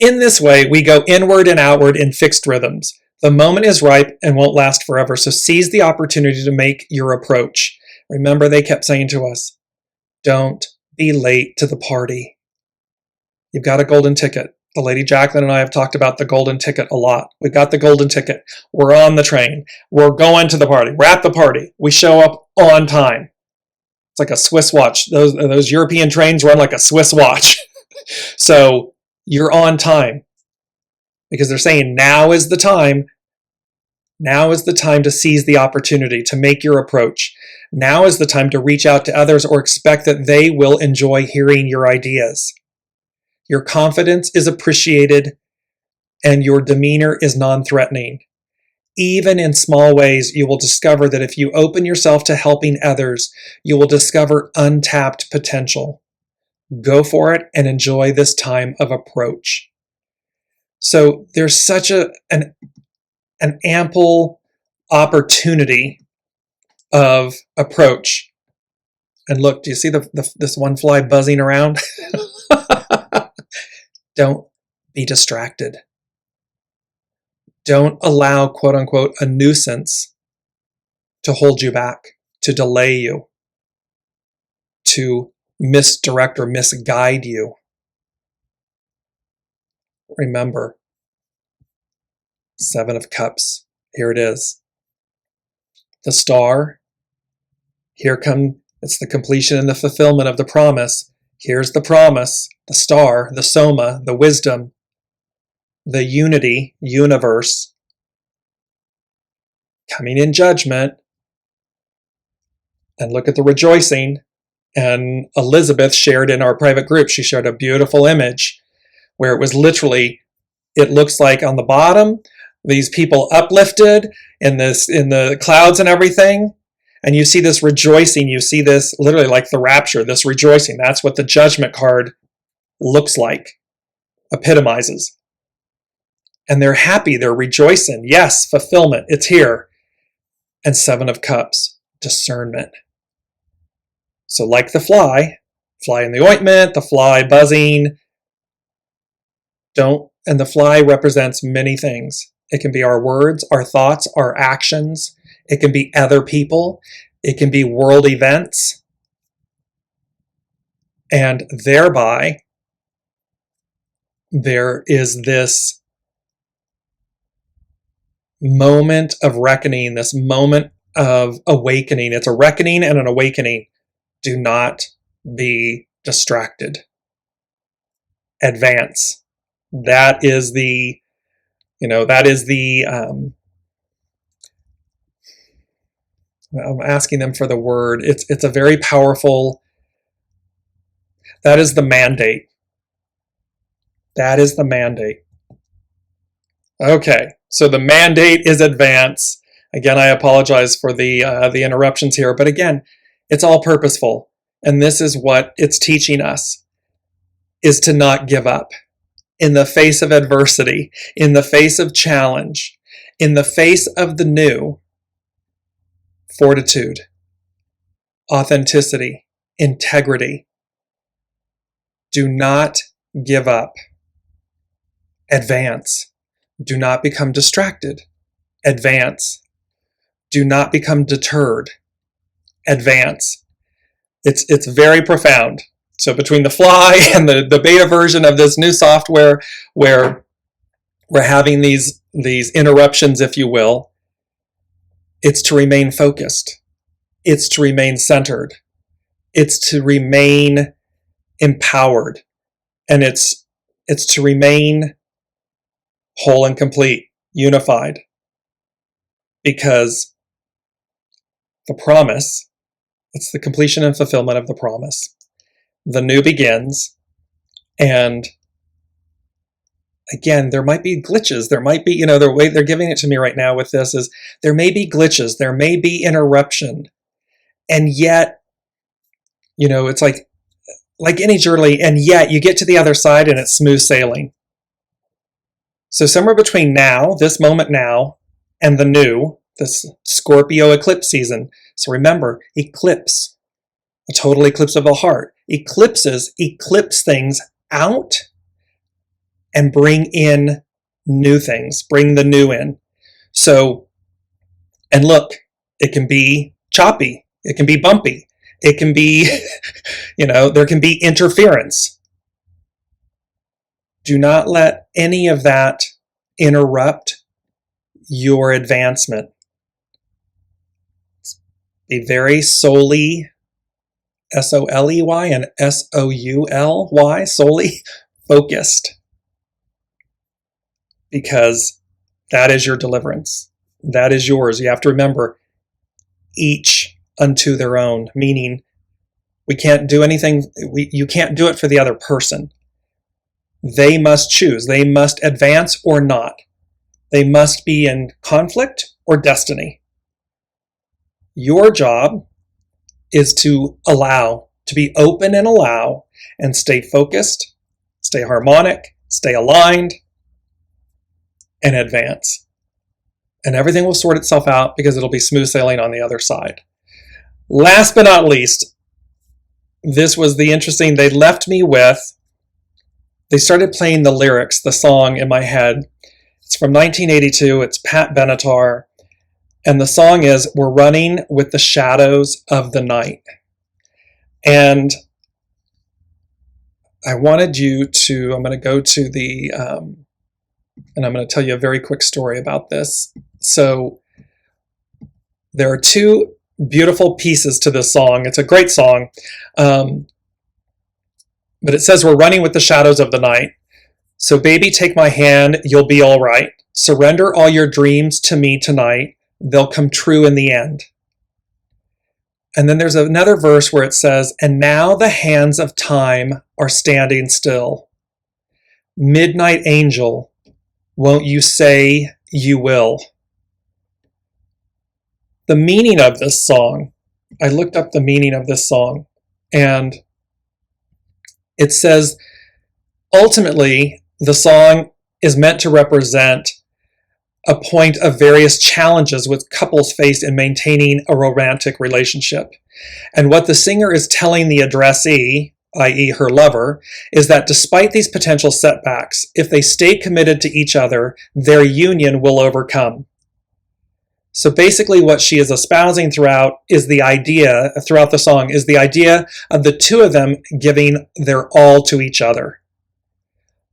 in this way, we go inward and outward in fixed rhythms. The moment is ripe and won't last forever, so seize the opportunity to make your approach. Remember, they kept saying to us, don't be late to the party. You've got a golden ticket. The Lady Jacqueline and I have talked about the golden ticket a lot. We've got the golden ticket. We're on the train. We're going to the party. We're at the party. We show up on time. It's like a Swiss watch. Those European trains run like a Swiss watch. So you're on time, because they're saying now is the time. Now is the time to seize the opportunity, to make your approach. Now is the time to reach out to others or expect that they will enjoy hearing your ideas. Your confidence is appreciated and your demeanor is non-threatening. Even in small ways, you will discover that if you open yourself to helping others, you will discover untapped potential. Go for it and enjoy this time of approach. So there's such an ample opportunity of approach. And look, do you see this one fly buzzing around? Don't be distracted. Don't allow, quote unquote, a nuisance to hold you back, to delay you, to misdirect or misguide you. Remember, 7 of Cups. Here it is. The star. It's the completion and the fulfillment of the promise. Here's the promise, the star, the soma, the wisdom, the unity, universe, coming in judgment. And look at the rejoicing. And Elizabeth shared in our private group, she shared a beautiful image where it was literally, it looks like on the bottom, these people uplifted in the clouds and everything. And you see this rejoicing, you see this literally like the rapture, this rejoicing. That's what the judgment card looks like, epitomizes. And they're happy, they're rejoicing. Yes, fulfillment, it's here. And 7 of Cups, discernment. So like the fly in the ointment, the fly buzzing. And the fly represents many things. It can be our words, our thoughts, our actions. It can be other people. It can be world events. And thereby, there is this moment of reckoning, this moment of awakening. It's a reckoning and an awakening. Do not be distracted. Advance. That is the I'm asking them for the word. It's a very powerful, that is the mandate. That is the mandate. Okay, so the mandate is advance. Again, I apologize for the interruptions here, but again, it's all purposeful. And this is what it's teaching us, is to not give up. in the face of adversity, in the face of challenge, in the face of the new, fortitude, authenticity, integrity. Do not give up. Advance. Do not become distracted. Advance. Do not become deterred. Advance. It's very profound. So between the fly and the beta version of this new software where we're having these interruptions, if you will, it's to remain focused. It's to remain centered. It's to remain empowered. And it's to remain whole and complete, unified. Because the promise, it's the completion and fulfillment of the promise. The new begins, and again, there might be glitches. There might be, the way they're giving it to me right now with this is there may be glitches. There may be interruption. And yet, it's like any journey, and yet you get to the other side and it's smooth sailing. So somewhere between now, this moment now, and the new, this Scorpio eclipse season. So remember, eclipse, a total eclipse of the heart. Eclipses eclipse things out and bring in new things, bring the new in. So, and look, it can be choppy, it can be bumpy, it can be, there can be interference. Do not let any of that interrupt your advancement. Be very solely, S-O-L-E-Y and S-O-U-L-Y, solely focused. Because that is your deliverance. That is yours. You have to remember, each unto their own, meaning we can't do anything, you can't do it for the other person. They must choose. They must advance or not. They must be in conflict or destiny. Your job is to allow, to be open and allow, and stay focused, stay harmonic, stay aligned, and advance. And everything will sort itself out because it'll be smooth sailing on the other side. Last but not least, this was the interesting, they left me with, they started playing the lyrics, the song in my head. It's from 1982, it's Pat Benatar, and the song is, "We're Running with the Shadows of the Night." And I wanted you to, I'm going to go to the, and I'm going to tell you a very quick story about this. So there are two beautiful pieces to this song. It's a great song. But it says, "We're running with the shadows of the night. So baby, take my hand, you'll be all right. Surrender all your dreams to me tonight. They'll come true in the end." And then there's another verse where it says, "And now the hands of time are standing still. Midnight angel, won't you say you will?" The meaning of this song, I looked up the meaning of this song, and it says, ultimately, the song is meant to represent a point of various challenges which couples face in maintaining a romantic relationship. And what the singer is telling the addressee, i.e. her lover, is that despite these potential setbacks, if they stay committed to each other, their union will overcome. So basically what she is espousing throughout the song, is the idea of the two of them giving their all to each other.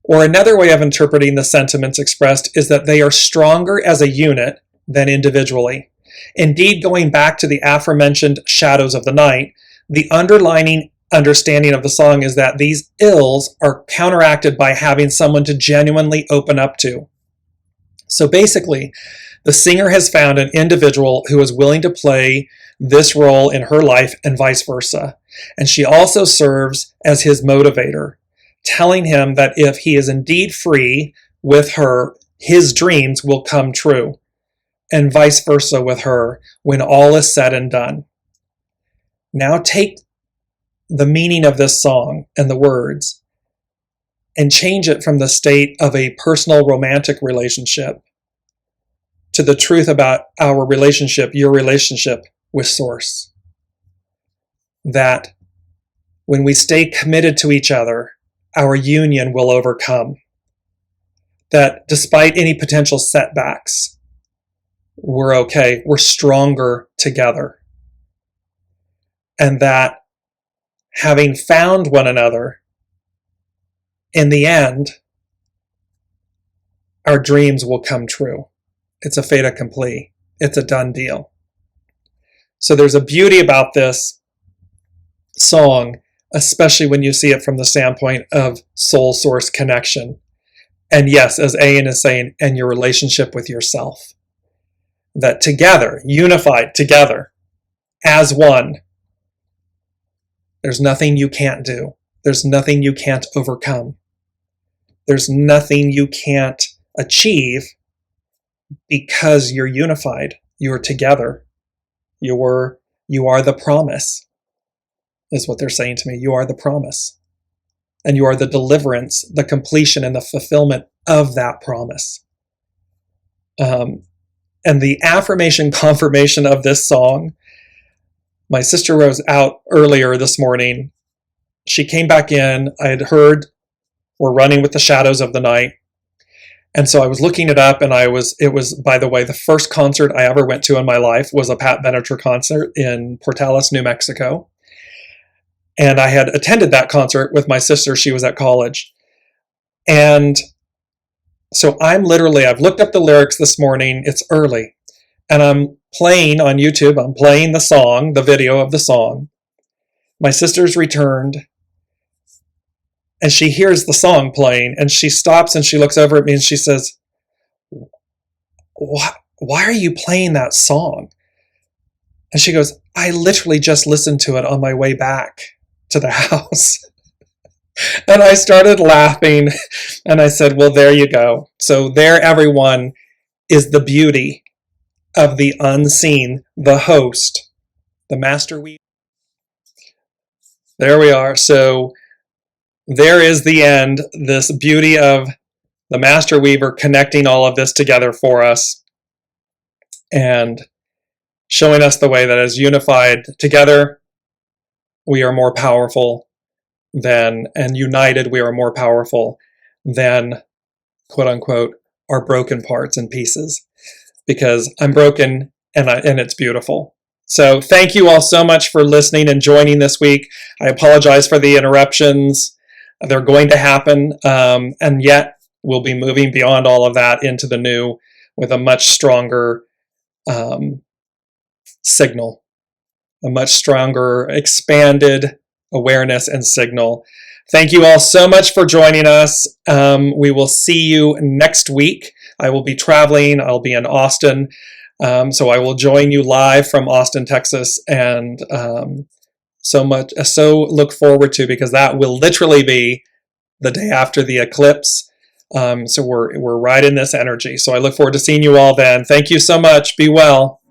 Or another way of interpreting the sentiments expressed is that they are stronger as a unit than individually. Indeed, going back to the aforementioned shadows of the night, the underlining understanding of the song is that these ills are counteracted by having someone to genuinely open up to. So basically, the singer has found an individual who is willing to play this role in her life and vice versa. And she also serves as his motivator, telling him that if he is indeed free with her, his dreams will come true, and vice versa with her when all is said and done. Now take the meaning of this song and the words and change it from the state of a personal romantic relationship to the truth about our relationship, your relationship with Source. That when we stay committed to each other, our union will overcome. That despite any potential setbacks, we're okay, we're stronger together. And that having found one another, in the end, our dreams will come true. It's a fait accompli. It's a done deal. So there's a beauty about this song, especially when you see it from the standpoint of soul source connection. And yes, as Ian is saying, and your relationship with yourself. That together, unified together, as one, there's nothing you can't do. There's nothing you can't overcome. There's nothing you can't achieve because you're unified. You're together. You are the promise, is what they're saying to me. You are the promise. And you are the deliverance, the completion, and the fulfillment of that promise. And the affirmation confirmation of this song, my sister was out earlier this morning. She came back in. I had heard We're Running with the Shadows of the Night. And so I was looking it up, and it was, by the way, the first concert I ever went to in my life was a Pat Benatar concert in Portales, New Mexico. And I had attended that concert with my sister. She was at college. And so I've looked up the lyrics this morning. It's early. And I'm playing on YouTube. I'm playing the song, the video of the song. My sister's returned. And she hears the song playing. And she stops and she looks over at me and she says, why are you playing that song? And she goes, I literally just listened to it on my way back to the house. And I started laughing, and I said, well, there you go. So there, everyone, is the beauty of the unseen, the host, the master weaver. There we are. So there is the end, this beauty of the master weaver connecting all of this together for us and showing us the way that as unified together, we are more powerful than, and united, we are more powerful than, quote unquote, our broken parts and pieces. Because I'm broken and it's beautiful. So thank you all so much for listening and joining this week. I apologize for the interruptions. They're going to happen. And yet we'll be moving beyond all of that into the new with a much stronger signal, a much stronger, expanded awareness and signal. Thank you all so much for joining us. We will see you next week. I will be traveling. I'll be in Austin. So I will join you live from Austin, Texas. And so look forward to, because that will literally be the day after the eclipse. So we're right in this energy. So I look forward to seeing you all then. Thank you so much. Be well.